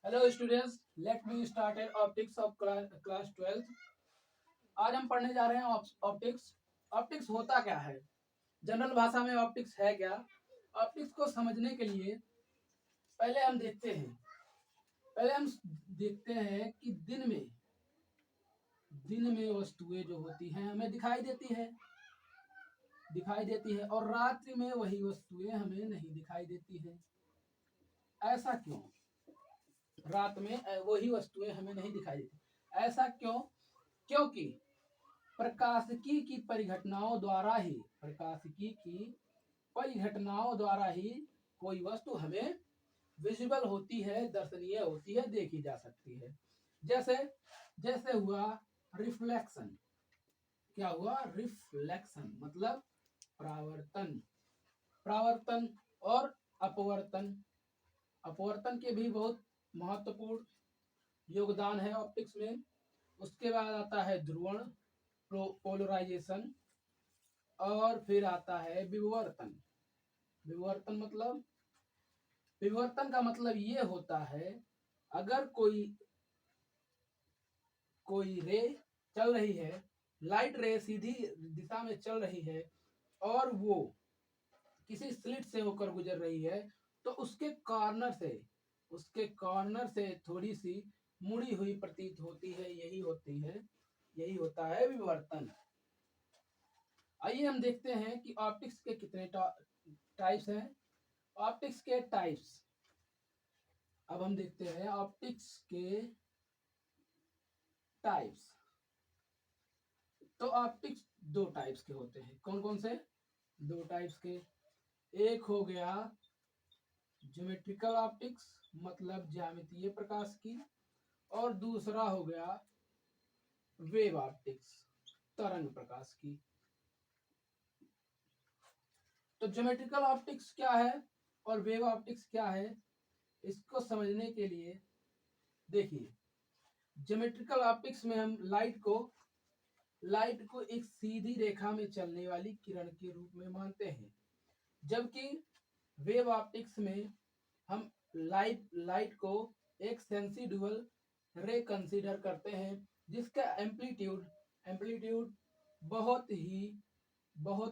Hello students, let me start optics of class 12th। आज हम पढ़ने जा रहे हैं ऑप्टिक्स। ऑप्टिक्स होता क्या है, जनरल भाषा में ऑप्टिक्स है क्या। ऑप्टिक्स को समझने के लिए पहले हम देखते हैं कि दिन में वस्तुएं जो होती हैं हमें दिखाई देती है और रात्रि में वही वस्तुएं हमें नहीं दिखाई देती हैं। ऐसा क्यों? रात में वही वस्तुएं हमें नहीं दिखाई देती, ऐसा क्यों? क्योंकि प्रकाशिकी की परिघटनाओं द्वारा ही कोई वस्तु हमें विजिबल होती है, दर्शनीय होती है, देखी जा सकती है। जैसे जैसे हुआ रिफ्लेक्शन। क्या हुआ? रिफ्लेक्शन मतलब परावर्तन। परावर्तन और अपवर्तन। अपवर्तन के भी बहुत महत्वपूर्ण योगदान है ऑप्टिक्स में। उसके बाद आता है ध्रुवण, पोलराइजेशन, और फिर आता है विवर्तन। विवर्तन का मतलब ये होता है, अगर कोई रे चल रही है, लाइट रे सीधी दिशा में चल रही है और वो किसी स्लिट से होकर गुजर रही है, तो उसके कॉर्नर से थोड़ी सी मुड़ी हुई प्रतीत होती है। यही होता है विवर्तन। आइए हम देखते हैं कि ऑप्टिक्स के कितने टाइप्स हैं। ऑप्टिक्स के टाइप्स अब हम देखते हैं। ऑप्टिक्स के टाइप्स, तो ऑप्टिक्स दो टाइप्स के होते हैं। कौन कौन से? दो टाइप्स के। एक हो गया ज्योमेट्रिकल ऑप्टिक्स, मतलब ज्यामितीय प्रकाश की, और दूसरा हो गया वेव ऑप्टिक्स, तरंग प्रकाश की। तो ज्योमेट्रिकल ऑप्टिक्स क्या है और वेव ऑप्टिक्स क्या है, इसको समझने के लिए देखिए, ज्योमेट्रिकल ऑप्टिक्स में हम लाइट को एक सीधी रेखा में चलने वाली किरण के रूप में मानते हैं, जबकि वेव ऑप्टिक्स में हम लाइट को एक सेंसिड्यूल रे कंसीडर करते हैं, जिसका एम्पलीट्यूड बहुत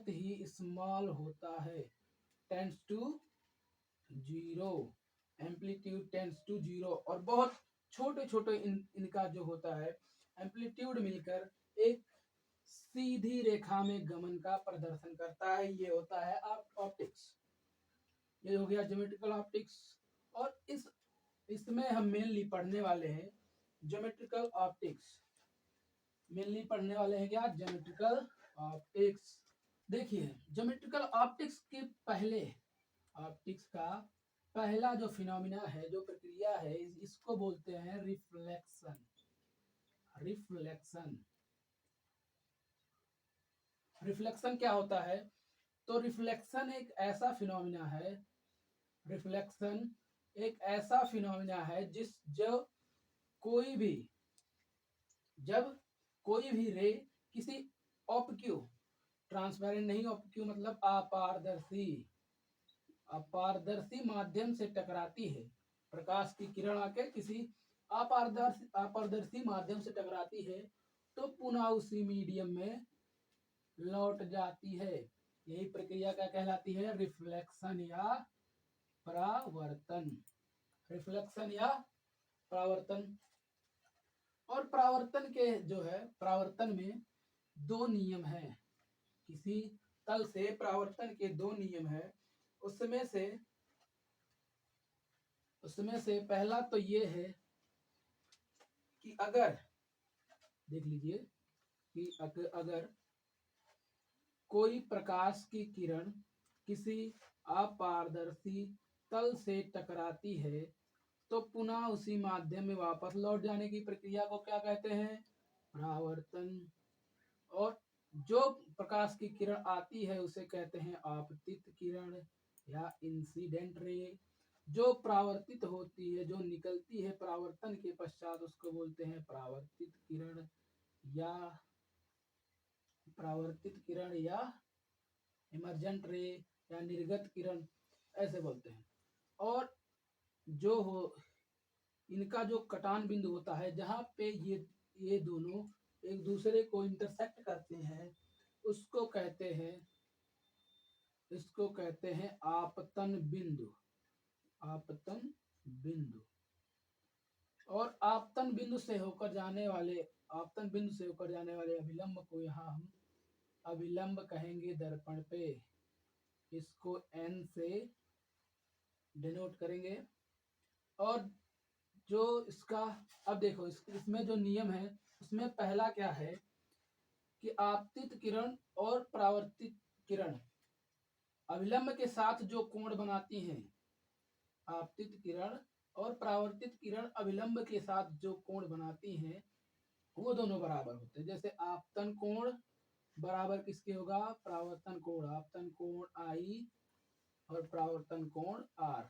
ही स्मॉल होता है, tends to zero. Amplitude tends to zero, और बहुत छोटे छोटे इनका जो होता है एम्पलीट्यूड मिलकर एक सीधी रेखा में गमन का प्रदर्शन करता है। ये होता है ऑप्टिक्स। ये हो गया ज्योमेट्रिकल ऑप्टिक्स। और इसमें हम मेनली पढ़ने वाले हैं ज्योमेट्रिकल ऑप्टिक्स। क्या? Geometrical optics. देखिए, ज्योमेट्रिकल ऑप्टिक्स के पहले, ऑप्टिक्स का पहला जो फिनोमिना है, जो प्रक्रिया है, इसको बोलते हैं रिफ्लेक्शन। रिफ्लेक्शन रिफ्लेक्शन क्या होता है? तो रिफ्लेक्शन एक ऐसा फिनोमिना है जिस जो कोई भी जब कोई भी रे किसी ऑप्क्यू, ट्रांसपेरेंट नहीं, ऑप्क्यू मतलब अपारदर्शी माध्यम से टकराती है। प्रकाश की किरण आके किसी अपारदर्शी माध्यम से टकराती है, तो पुनः उसी मीडियम में लौट जाती है। यही प्रक्रिया क्या कहलाती है? रिफ्लेक्शन या परावर्तन। रिफ्लेक्शन या परावर्तन। और परावर्तन में दो नियम हैं। किसी तल से परावर्तन के दो नियम है। उसमें से पहला तो ये है कि देख लीजिए कि अगर कोई प्रकाश की किरण किसी अपारदर्शी तल से टकराती है, तो पुनः उसी माध्यम में वापस लौट जाने की प्रक्रिया को क्या कहते हैं? परावर्तन। और जो प्रकाश की किरण आती है उसे कहते हैं आपतित किरण या इंसिडेंट रे। जो परावर्तित होती है, जो निकलती है परावर्तन के पश्चात, उसको बोलते हैं या इमर्जेंट रे या निर्गत किरण, ऐसे बोलते हैं। और जो हो इनका जो कटान बिंदु होता है, जहाँ पे ये दोनों एक दूसरे को इंटरसेक्ट करते हैं, उसको कहते हैं, इसको कहते हैं आपतन बिंदु। आपतन बिंदु। और आपतन बिंदु से होकर जाने वाले अभिलंब को यहाँ हम अभिलंब कहेंगे दर्पण पे। इसको n से डिनोट करेंगे। और जो इसका, अब देखो इसमें जो नियम है, उसमें पहला क्या है कि आपतित किरण और परावर्तित किरण अभिलंब के साथ जो कोण बनाती हैं, आपतित किरण और परावर्तित किरण अभिलंब के साथ जो कोण बनाती हैं, वो दोनों बराबर होते हैं। जैसे आपतन कोण बराबर किसके होगा? परावर्तन कोण। आपतन कोण I और परावर्तन कोण R।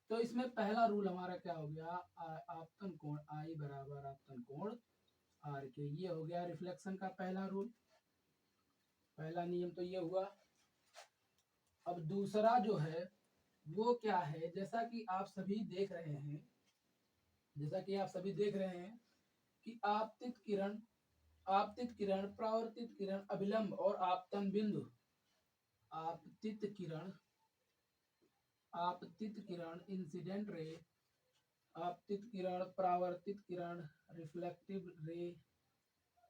तो इसमें पहला रूल हमारा क्या हो गया? आपतन कोण I बराबर आपतन कोण R के। ये हो गया रिफ्लेक्शन का पहला रूल, पहला नियम तो ये हुआ। अब दूसरा जो है वो क्या है? जैसा कि आप सभी देख रहे हैं कि आपतित किरण, परावर्तित किरण, अभिलंब और आपतन बिंदु, आपतित किरण इंसिडेंट रे, आपतित किरण, परावर्तित किरण, रिफ्लेक्टिव रे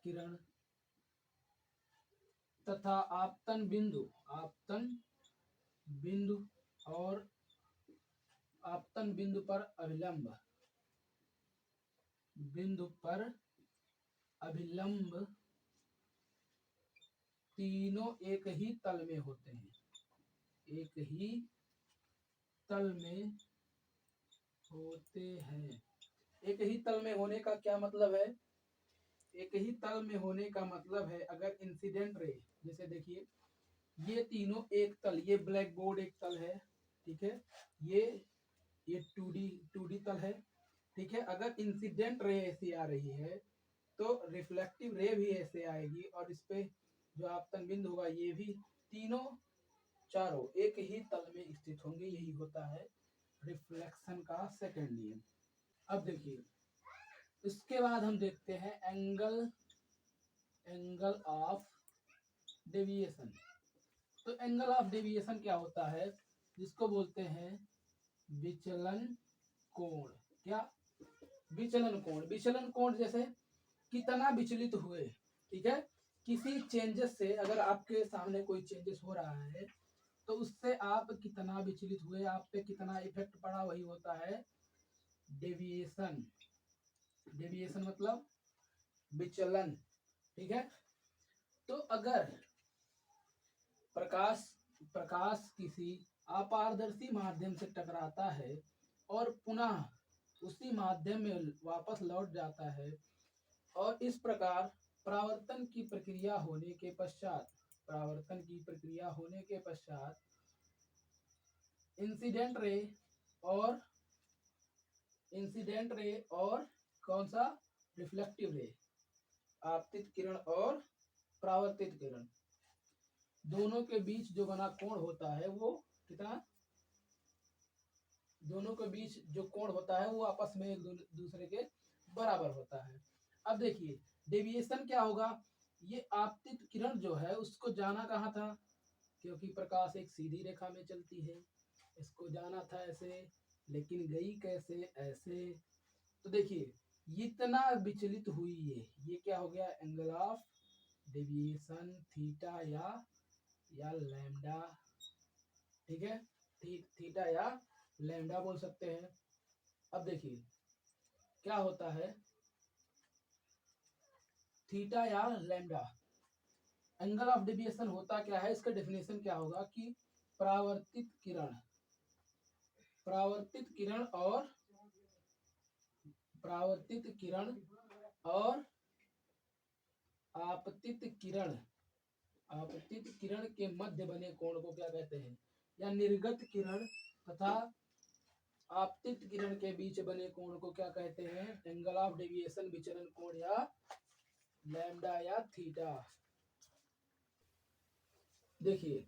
किरण, तथा आपतन बिंदु और आपतन बिंदु पर अभिलंब तीनों एक ही तल में होते हैं। एक ही तल में होने का क्या मतलब है? एक ही तल में होने का मतलब है, अगर इंसिडेंट रे, जैसे देखिए ये तीनों एक तल, ये ब्लैक बोर्ड एक तल है, ठीक है, ये 2D तल है, ठीक है। अगर इंसिडेंट रे ऐसी आ रही है तो रिफ्लेक्टिव रे भी ऐसे आएगी, और इस पे जो आपतन बिंदु होगा ये भी, तीनों चारों एक ही तल में स्थित होंगे। यही होता है रिफ्लेक्शन का सेकंड नियम। अब देखिए इसके बाद हम देखते हैं एंगल ऑफ डेविएशन। तो एंगल ऑफ डेविएशन क्या होता है? जिसको बोलते हैं विचलन कोण। क्या? विचलन कोण जैसे कितना विचलित हुए, ठीक है, किसी चेंजेस से। अगर आपके सामने कोई चेंजेस हो रहा है तो उससे आप कितना विचलित हुए, आप पे कितना इफेक्ट पड़ा, वही होता है डेविएशन। डेविएशन मतलब विचलन, ठीक है। तो अगर प्रकाश किसी अपारदर्शी माध्यम से टकराता है और पुनः उसी माध्यम में वापस लौट जाता है, और इस प्रकार परावर्तन की प्रक्रिया होने के पश्चात इंसिडेंट रे और कौन सा? रिफ्लेक्टिव रे, आपतित किरण और परावर्तित किरण, दोनों के बीच जो बना कोण होता है वो कितना? दोनों के बीच जो कोण होता है वो आपस में एक दूसरे के बराबर होता है। अब देखिए डेविएशन क्या होगा? ये आपतित किरण जो है उसको जाना कहाँ था? क्योंकि प्रकाश एक सीधी रेखा में चलती है, इसको जाना था ऐसे, लेकिन गई कैसे? ऐसे। तो देखिए इतना विचलित हुई, ये क्या हो गया? एंगल ऑफ डेविएशन थीटा या लैम्डा, ठीक है, थीटा या लैम्डा बोल सकते हैं। अब देखिए क्या होता है थीटा या लैम्डा, एंगल ऑफ डेविएशन होता क्या है? इसका डेफिनेशन क्या होगा कि परावर्तित किरण और आपतित किरण के मध्य बने कोण को क्या कहते हैं? या निर्गत किरण तथा आपतित किरण के बीच बने कोण को क्या कहते हैं? एंगल ऑफ डेविएशन, विचलन कोण, या लैम्डा या थीटा। देखिए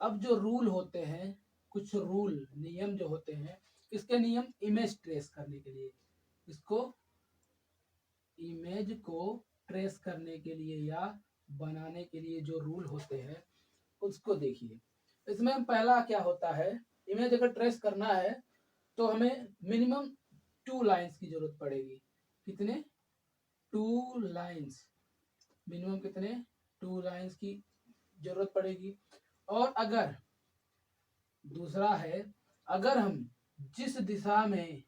अब जो रूल होते हैं, कुछ रूल नियम जो होते हैं इसके नियम इमेज ट्रेस करने के लिए, इसको इमेज को ट्रेस करने के लिए या बनाने के लिए जो रूल होते हैं उसको देखिए। इसमें हम पहला क्या होता है, इमेज अगर ट्रेस करना है तो हमें मिनिमम 2 लाइंस की जरूरत पड़ेगी। कितने? 2 लाइंस, मिनिमम कितने? 2 लाइंस की जरूरत पड़ेगी। और अगर दूसरा है, अगर हम जिस दिशा में,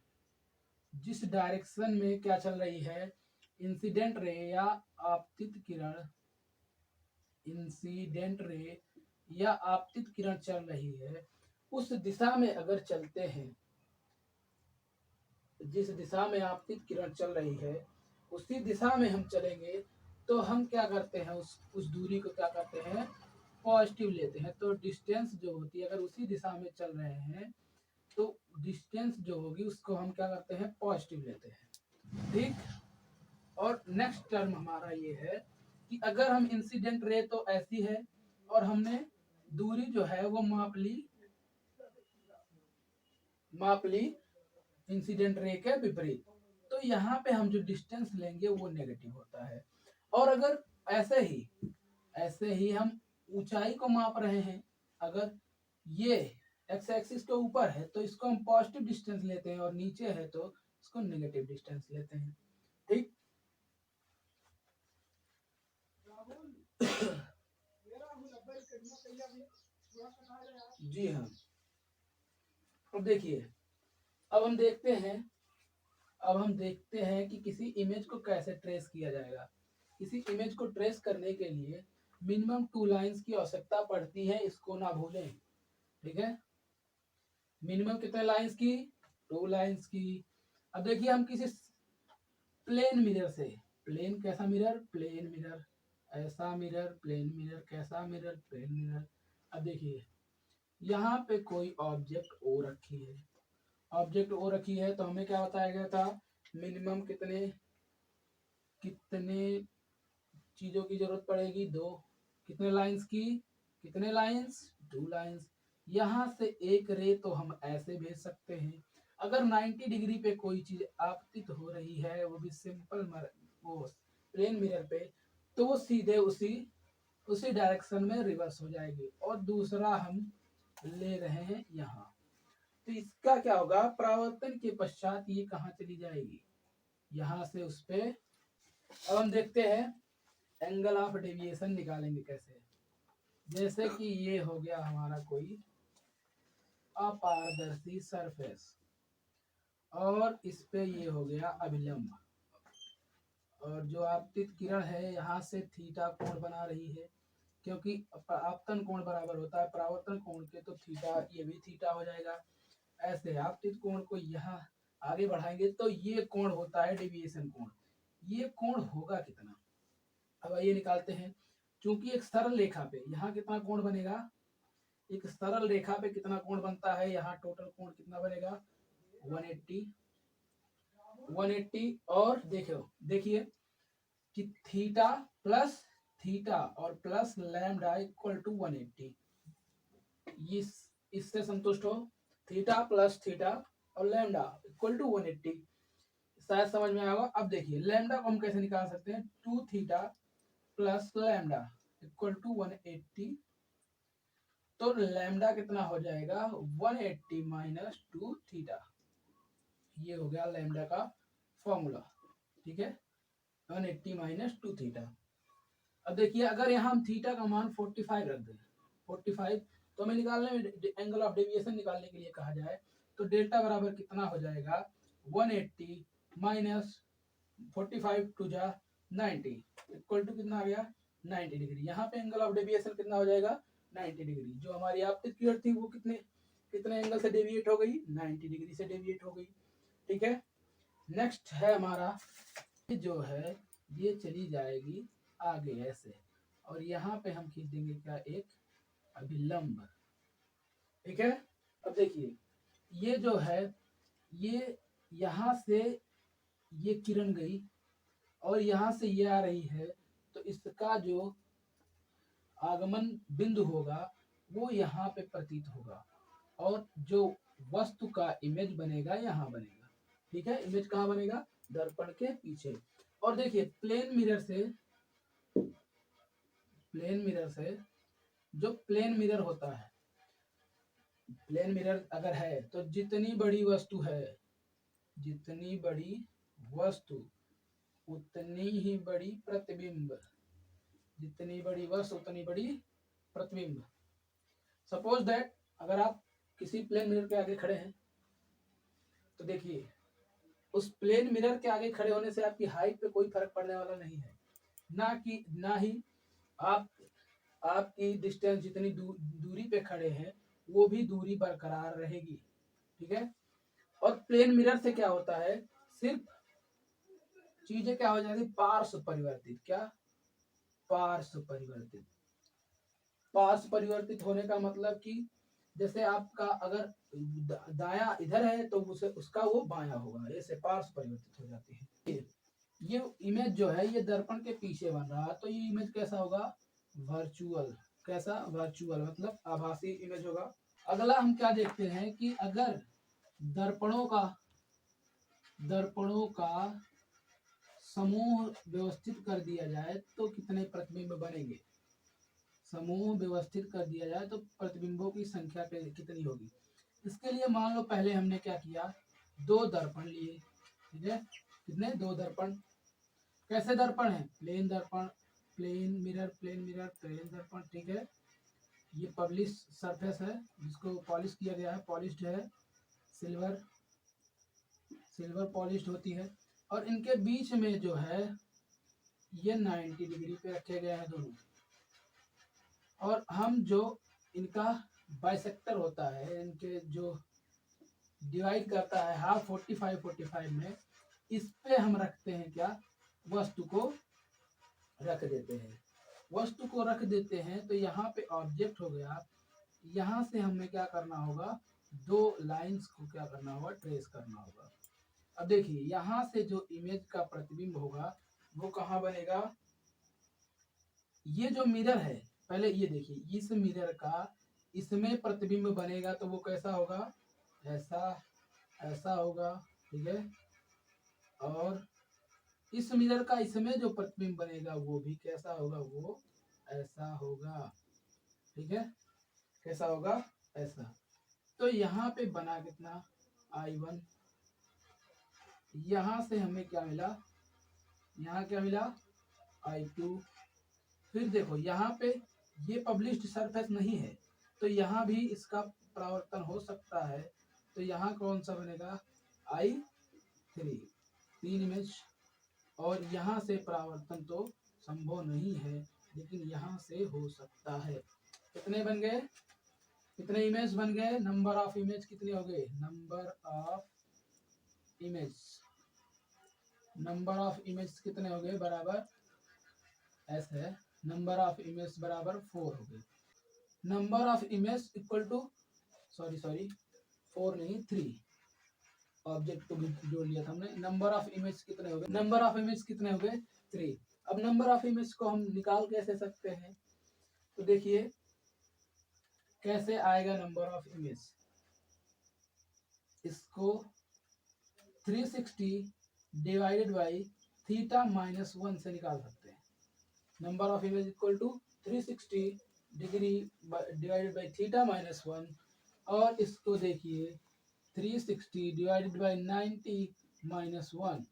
जिस डायरेक्शन में क्या चल रही है, इंसिडेंट रे या आपतित किरण, इंसिडेंट रे या आपतित किरण चल रही है, उस दिशा में अगर चलते हैं, जिस दिशा में आपतित किरण चल रही है उसी दिशा में हम चलेंगे, तो हम क्या करते हैं, उस दूरी को क्या करते हैं, पॉजिटिव लेते हैं। तो डिस्टेंस जो होती है, अगर उसी दिशा में चल रहे हैं तो डिस्टेंस जो होगी उसको हम क्या करते हैं, पॉजिटिव लेते हैं। ठीक। और नेक्स्ट टर्म हमारा ये है कि अगर हम इंसिडेंट रे तो ऐसी है और हमने दूरी जो है वो माप ली इंसिडेंट रे के विपरीत, तो यहाँ पे हम जो डिस्टेंस लेंगे वो नेगेटिव होता है। और अगर ऐसे ही हम ऊंचाई को माप रहे हैं, अगर ये एक्स एक्सिस के ऊपर है तो इसको हम पॉजिटिव डिस्टेंस लेते हैं, और नीचे है तो इसको नेगेटिव डिस्टेंस लेते हैं। ठीक। जी हाँ। अब देखिए, अब हम देखते हैं कि किसी इमेज को कैसे ट्रेस किया जाएगा। किसी इमेज को ट्रेस करने के लिए मिनिमम 2 लाइंस की आवश्यकता पड़ती है, इसको ना भूलें। ठीक है, मिनिमम कितने लाइंस की? 2 लाइंस की। अब देखिए, हम किसी प्लेन मिरर से, प्लेन कैसा मिरर? प्लेन मिरर, ऐसा मिरर, प्लेन मिरर, कैसा मिरर? Plane mirror. अब देखिए, यहाँ पे कोई ऑब्जेक्ट ओ रखी है, तो हमें क्या बताया गया था, मिनिमम कितने चीजों की जरूरत पड़ेगी? 2। कितने लाइंस की? कितने लाइंस? 2 लाइंस। यहाँ से एक रे तो हम ऐसे भेज सकते हैं। अगर 90 डिग्री पे कोई चीज आपतित हो रही है, वो भी सिंपल वो प्लेन मिरर पे, तो वो सीधे उसी डायरेक्शन में रिवर्स हो जाएगी। और दूसरा हम ले रहे हैं यहाँ, तो इसका क्या होगा, परावर्तन के पश्चात ये कहाँ चली जाएगी? यहाँ से उस पे। अब हम देखते हैं एंगल ऑफ डेविएशन निकालेंगे कैसे। जैसे कि ये हो गया हमारा कोई अपारदर्शी सरफेस, और इस पे ये हो गया अभिलंब, और जो आपतित किरण है यहाँ से थीटा कोण बना रही है, क्योंकि आपतन कोण बराबर होता है परावर्तन कोण के, तो थीटा, ये भी थीटा हो जाएगा। ऐसे आपतित कोण को यहाँ आगे बढ़ाएंगे तो ये कोण होता है डेविएशन कोण। ये कोण होगा कितना? अब ये निकालते हैं। क्योंकि एक सरल रेखा पे यहाँ कितना कोण बनेगा? एक सरल रेखा पे कितना कोण बनता है? यहाँ टोटल कोण कितना बनेगा? 180। और देखिए कि थीटा और प्लस लैम्डा इक्वल टू 180। इससे संतुष्ट हो? थीटा प्लस थीटा और लैम्डा इक्वल टू 180। शायद समझ में आएगा। अब देखिए, लैम्डा को हम कैसे निकाल सकते हैं? 2 theta plus lambda equal to 180। तो लैम्डा कितना हो जाएगा? 180 माइनस 2 थीटा। ये हो गया लैम्डा का फॉर्मूला। ठीक है, 180 माइनस 2 थीटा। अब देखिए, अगर यहाँ हम थीटा का मान 45 रख दें, 45, तो हमें निकालने में एंगल ऑफ डेविएशन निकालने के लिए कहा जाए तो डेल्टा बराबर कितना हो जाएगा? 180 माइनस 45 टू जा 90 इक्वल टू कितना आ गया? 90 डिग्री। यहाँ पे एंगल ऑफ डेविएशन कितना हो जाएगा? 90 डिग्री। जो हमारी आपतित किरण थी वो कितने एंगल से डेविएट हो गई? 90 डिग्री से डेविएट हो गई। ठीक है, नेक्स्ट है हमारा, जो है ये चली जाएगी आगे ऐसे, और यहाँ पे हम खींच देंगे क्या? एक अभिलंब। ठीक है, अब देखिए, ये जो है, ये यहाँ से ये किरण गई और यहाँ से ये आ रही है, तो इसका जो आगमन बिंदु होगा वो यहाँ पे प्रतीत होगा, और जो वस्तु का इमेज बनेगा, यहाँ बनेगा। ठीक है, इमेज कहाँ बनेगा? दर्पण के पीछे। और देखिए प्लेन मिरर से जो प्लेन मिरर होता है, प्लेन मिरर अगर है तो जितनी बड़ी वस्तु है, जितनी बड़ी वस्तु उतनी ही बड़ी प्रतिबिंब, जितनी बड़ी वस्तु उतनी बड़ी प्रतिबिंब। सपोज दैट अगर आप किसी प्लेन मिरर के आगे खड़े हैं तो देखिए उस प्लेन मिरर के आगे खड़े होने से आपकी हाइट पे कोई फर्क पड़ने वाला नहीं है, ना ही आप आपकी डिस्टेंस जितनी दूरी पे खड़े हैं वो भी दूरी बरकरार रहेगी। ठीक है, और प्लेन मिरर से क्या होता है, सिर्फ चीजें क्या हो जाती, पार्श्व परिवर्तित। क्या? पार्श्व परिवर्तित। पार्श्व परिवर्तित होने का मतलब कि जैसे आपका अगर दाया इधर है तो उसे उसका वो बायां होगा, ऐसे पार्श्व परिवर्तित हो जाती है। ये इमेज जो है ये दर्पण के पीछे बन रहा है, तो ये इमेज कैसा होगा? वर्चुअल। कैसा? वर्चुअल मतलब आभासी इमेज होगा। अगला हम क्या देखते हैं कि अगर दर्पणों का समूह व्यवस्थित कर दिया जाए तो कितने प्रतिबिंब बनेंगे? समूह व्यवस्थित कर दिया जाए तो प्रतिबिंबों की संख्या कितनी होगी? इसके लिए मान लो पहले हमने क्या किया, 2 दर्पण लिए। ठीक है, कितने? 2 दर्पण। कैसे दर्पण है? प्लेन दर्पण, प्लेन मिरर, प्लेन दर्पण। ठीक है, ये पॉलिश सरफेस है जिसको पॉलिश किया गया है, पॉलिश्ड है, सिल्वर पॉलिश्ड होती है। और इनके बीच में जो है ये 90 डिग्री पे रखे गए हैं दोनों। और हम जो इनका बाइसेक्टर होता है, इनके जो डिवाइड करता है हाफ 45 में, इस पे हम रखते हैं क्या? वस्तु को रख देते हैं। वस्तु को रख देते हैं तो यहाँ पे ऑब्जेक्ट हो गया। यहाँ से हमें क्या करना होगा? 2 लाइंस को क्या करना होगा? ट्रेस करना होगा। अब देखिए यहाँ से जो इमेज का प्रतिबिंब होगा वो कहाँ बनेगा? ये जो मिरर है, पहले ये देखिए, इस मिरर का इसमें प्रतिबिंब बनेगा तो वो कैसा होगा? ऐसा होगा। ठीक है, और इस मिरर का इसमें जो प्रतिबिंब बनेगा वो भी कैसा होगा? वो ऐसा होगा। ठीक है, कैसा होगा? ऐसा। तो यहाँ पे बना कितना? I1। यहाँ से हमें क्या मिला? यहाँ क्या मिला? I2। फिर देखो यहाँ पे ये पब्लिश्ड सरफेस नहीं है तो यहाँ भी इसका परावर्तन हो सकता है, तो यहाँ कौन सा बनेगा? I3। 3 इमेज। और यहाँ से परावर्तन तो संभव नहीं है लेकिन यहाँ से हो सकता है। कितने बन गए? कितने इमेज बन गए? नंबर ऑफ इमेज कितने हो गए? नंबर ऑफ इमेज कितने हो गए? बराबर एस है, नंबर ऑफ इमेज बराबर 4 हो गए। Number of image equal to sorry 4 नहीं 3, ऑब्जेक्ट को भी जोड़ लिया था हमने। नंबर ऑफ इमेज कितने हो गए? नंबर ऑफ इमेज कितने हो गए? 3। अब नंबर ऑफ इमेज को हम निकाल कैसे सकते हैं? तो देखिए कैसे आएगा नंबर ऑफ इमेज। इसको 360 डिवाइडेड बाई थीटा माइनस 1 से निकाल सकते हैं। Number of image equal to 360 degree divided by theta minus 1। और इसको देखिए 360 डिवाइडेड बाई 90 माइनस 1,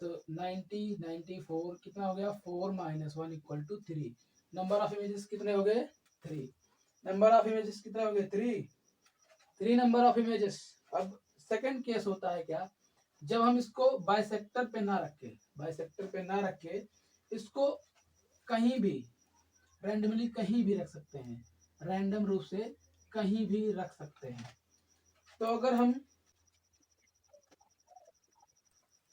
तो 94 कितना हो गया? 4 minus 1 equal to 3। Number of images कितने हो गए? 3। नंबर ऑफ इमेजेस कितने हो गए? 3 नंबर ऑफ इमेजेस। अब सेकंड केस होता है क्या? जब हम इसको बाइसेक्टर पे ना रखे इसको कहीं भी रैंडमली कहीं भी रख सकते हैं, रैंडम रूप से कहीं भी रख सकते हैं। तो अगर हम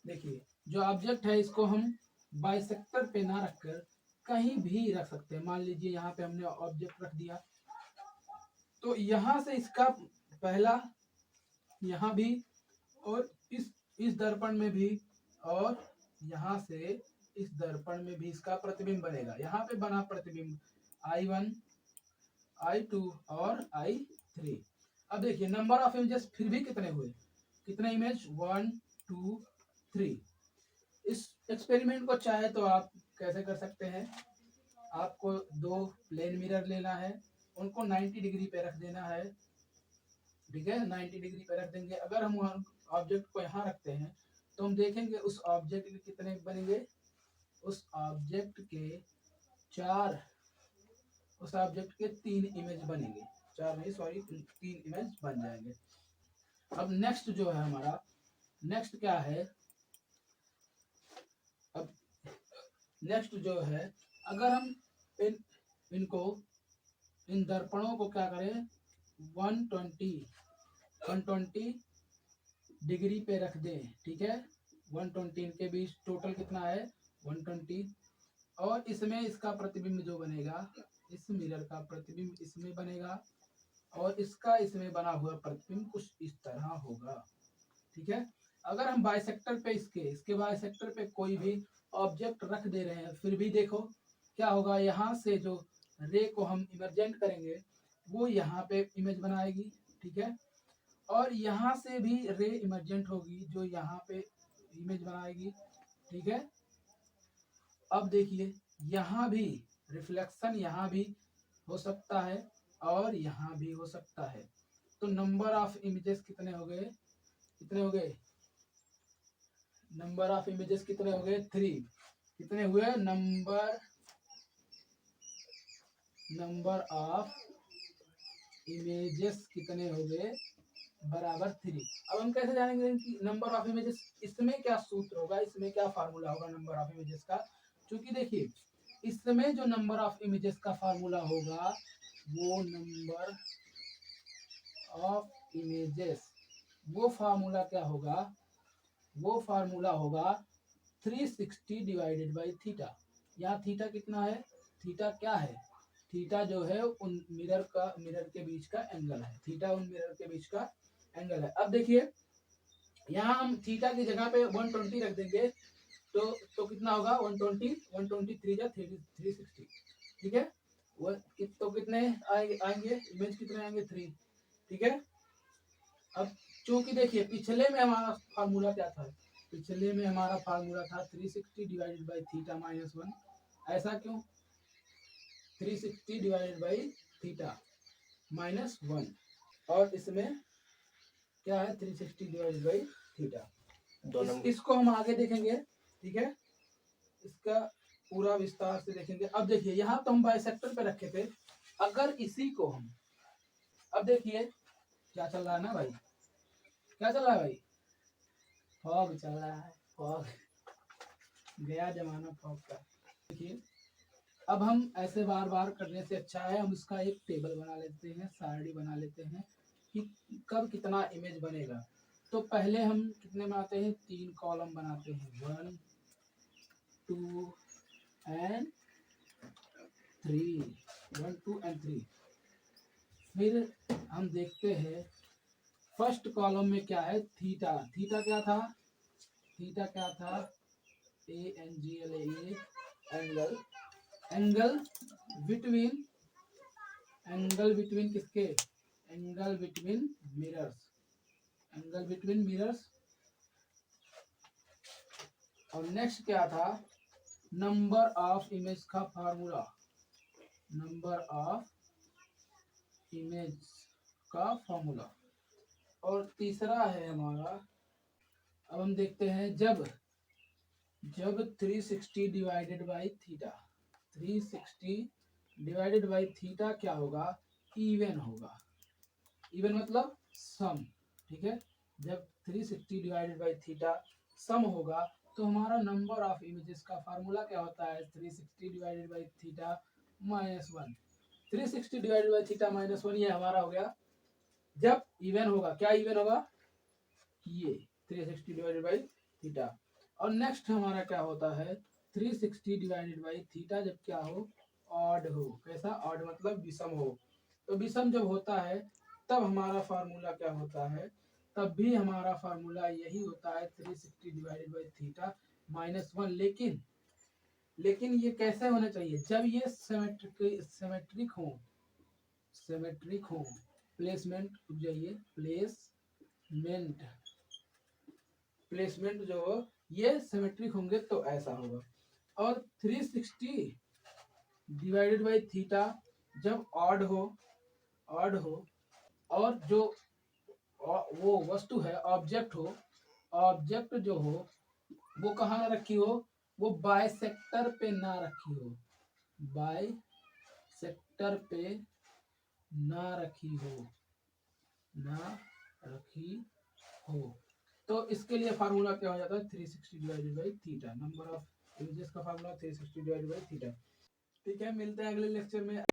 देखिए जो ऑब्जेक्ट है इसको हम बाइसेक्टर पे ना रखकर कहीं भी रख सकते हैं। मान लीजिए यहाँ पे हमने ऑब्जेक्ट रख दिया तो यहाँ से इसका पहला यहाँ भी और इस दर्पण में भी और यहाँ से इस दर्पण में भी इसका प्रतिबिंब बनेगा। यहाँ पे बना प्रतिबिंब I1 I2 और I3। अब देखिए नंबर ऑफ इमेजेस फिर भी कितने हुए, कितने इमेज, 1 2 3। इस एक्सपेरिमेंट को चाहे तो आप कैसे कर सकते हैं, आपको दो प्लेन मिरर लेना है, उनको 90 डिग्री पे रख देना है, ठीक है, 90 डिग्री पे रख देंगे। अगर हम ऑब्जेक्ट को यहाँ रखते हैं तो हम देखेंगे उस ऑब्जेक्ट के कितने बनेंगे, उस ऑब्जेक्ट के चार, उस ऑब्जेक्ट के 3 इमेज बनेंगे, 4 नहीं सॉरी 3 इमेज बन जाएंगे। अब नेक्स्ट जो है हमारा, नेक्स्ट क्या है, अब नेक्स्ट जो है, अगर हम इनको इन दर्पणों को क्या करें, 120 डिग्री पे रख दें, ठीक है, 120 इनके बीच टोटल कितना है 120, और इसमें इसका प्रतिबिंब जो बनेगा, इस मिरर का प्रतिबिंब इसमें बनेगा और इसका इसमें बना हुआ प्रतिबिंब कुछ इस तरह होगा, ठीक है। अगर हम बाइसेक्टर पे इसके बाइसेक्टर पे कोई भी ऑब्जेक्ट रख दे रहे हैं, फिर भी देखो क्या होगा, यहाँ से जो रे को हम इमरजेंट करेंगे वो यहाँ पे इमेज बनाएगी, ठीक है, और यहाँ से भी रे इमरजेंट होगी जो यहाँ पे इमेज बनाएगी, ठीक है। अब देखिए यहाँ भी रिफ्लेक्शन यहाँ भी हो सकता है और यहाँ भी हो सकता है, तो नंबर ऑफ इमेजेस कितने हो गए, कितने हो गए, नंबर ऑफ इमेजेस कितने हो गए 3, कितने हुए, नंबर ऑफ इमेजेस कितने हो गए, बराबर 3। अब हम कैसे जानेंगे कि नंबर ऑफ इमेजेस, इसमें क्या सूत्र होगा, इसमें क्या फार्मूला होगा नंबर ऑफ इमेजेस का, क्योंकि देखिए इसमें जो नंबर ऑफ इमेजेस का फार्मूला होगा वो नंबर ऑफ इमेजेस, वो फार्मूला क्या होगा, वो फार्मूला होगा 360 डिवाइडेड बाई थीटा। यहाँ थीटा कितना है, थीटा क्या है, थीटा जो है उन मिरर के बीच का एंगल है, थीटा उन मिरर के बीच का एंगल है। अब देखिए यहाँ हम थीटा की जगह पे 120 रख देंगे तो कितना होगा 120, 120 3 जा 360, ठीक है, वो तो कितने आएंगे इमेज कितने आएंगे 3, ठीक है। अब चूंकि देखिए पिछले में हमारा फार्मूला क्या था, पिछले में हमारा फार्मूला था 360 डिवाइडेड बाई थीटा माइनस 1, ऐसा क्यों, 360 डिवाइडेड बाई थीटा माइनस 1, और इसमें क्या है 360 डिवाइडेड बाई थीटा, इसको हम आगे देखेंगे, ठीक है, इसका पूरा विस्तार से देखेंगे। अब देखिए यहाँ तो हम बाइसेक्टर पे रखे थे, अगर इसी को हम, अब देखिए क्या चल रहा है ना भाई, क्या चल रहा है भाई, फॉग चल रहा है, फॉग, गया जमाना फॉग का। देखिए अब हम ऐसे बार बार करने से अच्छा है हम इसका एक टेबल बना लेते हैं, सारणी बना लेते हैं कि कब कितना इमेज बनेगा। तो पहले हम कितने बनाते हैं, 3 कॉलम बनाते हैं, 1 2 एंड 3, 1 2 एंड 3। फिर हम देखते हैं फर्स्ट कॉलम में क्या है, थीटा, थीटा क्या था, थीटा क्या था, angle, angle, angle between, angle between किसके, angle between mirrors, angle between mirrors. और नेक्स्ट क्या था, नंबर ऑफ इमेज का फार्मूला, नंबर ऑफ इमेज का फार्मूला। और तीसरा है हमारा, अब हम देखते हैं जब 360 divided by theta, 360 divided by theta क्या होगा, इवन होगा, इवन मतलब सम, ठीक है, जब 360 डिवाइडेड बाई थीटा सम होगा तो हमारा नंबर ऑफ इमेजेस का फार्मूला क्या होता है, 360 divided by theta minus 1, 360 divided by theta minus 1 ये हमारा हो गया जब इवन होगा, क्या इवन होगा, ये 360 डिवाइडेड बाई थीटा। और नेक्स्ट हमारा क्या होता है, 360 डिवाइडेड बाई थीटा जब क्या हो, ऑड हो, कैसा ऑड मतलब विषम हो, तो विषम जब होता है तब हमारा फार्मूला क्या होता है, तब भी हमारा फार्मूला यही होता है 360 डिवाइडेड बाई थीटा माइनस 1। लेकिन ये कैसे होना चाहिए, जब ये सिमेट्रिक हो, सिमेट्रिक हो, प्लेसमेंट, रुक जाइए, प्लेसमेंट, प्लेसमेंट जो हो ये सिमेट्रिक होंगे तो ऐसा होगा। और 360 डिवाइडेड बाई थीटा जब ऑड हो, ऑड हो, और जो वो वस्तु है ऑब्जेक्ट हो, ऑब्जेक्ट जो हो वो कहाँ ना रखी हो, वो बाय सेक्टर पे ना रखी हो, बाय सेक्टर पे ना रखी हो, ना रखी हो। तो इसके लिए फार्मूला क्या हो जाता है, 360 divided by theta, number of images का फार्मूला 360 डिवाइडेड बाई थीटा। ठीक है, मिलते हैं अगले लेक्चर में।